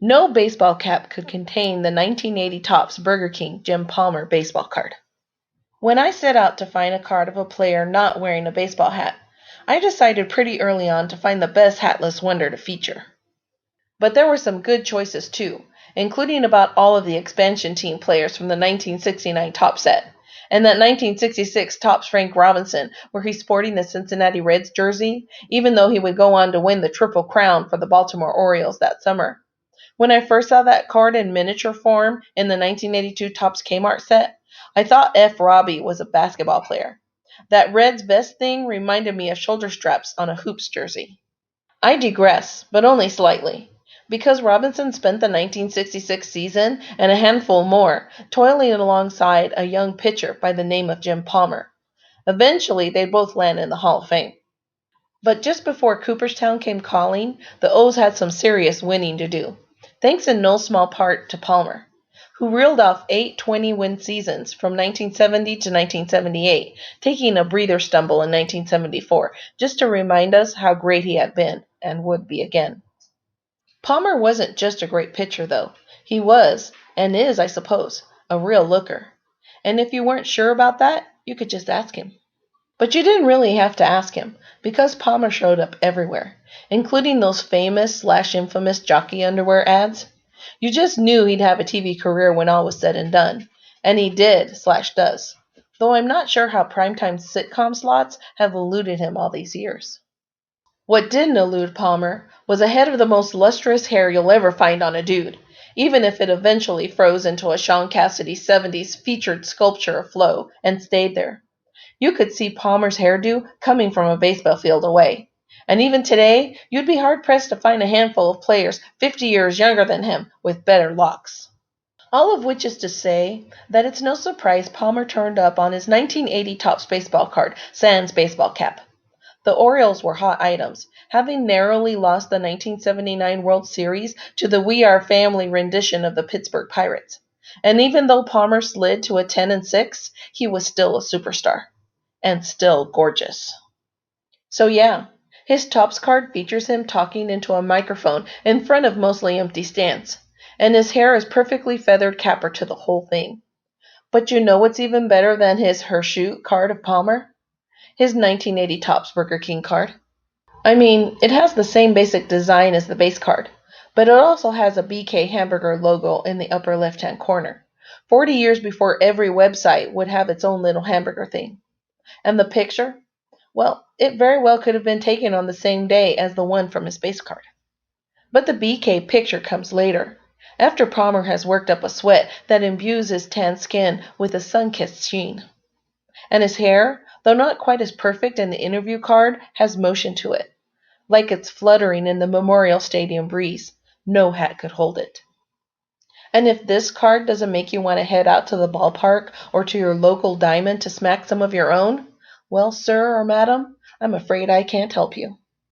No baseball cap could contain the 1980 Topps Burger King Jim Palmer baseball card. When I set out to find a card of a player not wearing a baseball hat, I decided pretty early on to find the best hatless wonder to feature. But there were some good choices too, including about all of the expansion team players from the 1969 Topps set, and that 1966 Topps Frank Robinson, where he's sporting the Cincinnati Reds jersey, even though he would go on to win the Triple Crown for the Baltimore Orioles that summer. When I first saw that card in miniature form in the 1982 Topps Kmart set, I thought F. Robbie was a basketball player. That Reds vest thing reminded me of shoulder straps on a Hoops jersey. I digress, but only slightly, because Robinson spent the 1966 season and a handful more toiling alongside a young pitcher by the name of Jim Palmer. Eventually, they'd both land in the Hall of Fame. But just before Cooperstown came calling, the O's had some serious winning to do, thanks in no small part to Palmer, who reeled off 8 20-win seasons from 1970 to 1978, taking a breather stumble in 1974, just to remind us how great he had been and would be again. Palmer wasn't just a great pitcher, though. He was, and is, I suppose, a real looker. And if you weren't sure about that, you could just ask him. But you didn't really have to ask him, because Palmer showed up everywhere, including those famous/infamous jockey underwear ads. You just knew he'd have a TV career when all was said and done. And he did/does, though I'm not sure how primetime sitcom slots have eluded him all these years. What didn't elude Palmer was a head of the most lustrous hair you'll ever find on a dude, even if it eventually froze into a Sean Cassidy 70s featured sculpture of Flo and stayed there. You could see Palmer's hairdo coming from a baseball field away. And even today, you'd be hard-pressed to find a handful of players 50 years younger than him with better locks. All of which is to say that it's no surprise Palmer turned up on his 1980 Topps baseball card, sans baseball cap. The Orioles were hot items, having narrowly lost the 1979 World Series to the We Are Family rendition of the Pittsburgh Pirates. And even though Palmer slid to a 10-6, he was still a superstar. And still gorgeous. So yeah, his Topps card features him talking into a microphone in front of mostly empty stands, and his hair is perfectly feathered capper to the whole thing. But you know what's even better than his Hirsute card of Palmer? His 1980 Topps Burger King card. I mean, it has the same basic design as the base card, but it also has a BK Hamburger logo in the upper left-hand corner, 40 years before every website would have its own little hamburger thing. And the picture? Well, it very well could have been taken on the same day as the one from his base card. But the BK picture comes later, after Palmer has worked up a sweat that imbues his tan skin with a sun-kissed sheen. And his hair, though not quite as perfect in the interview card, has motion to it, like it's fluttering in the Memorial Stadium breeze. No hat could hold it. And if this card doesn't make you want to head out to the ballpark or to your local diamond to smack some of your own, well, sir or madam, I'm afraid I can't help you.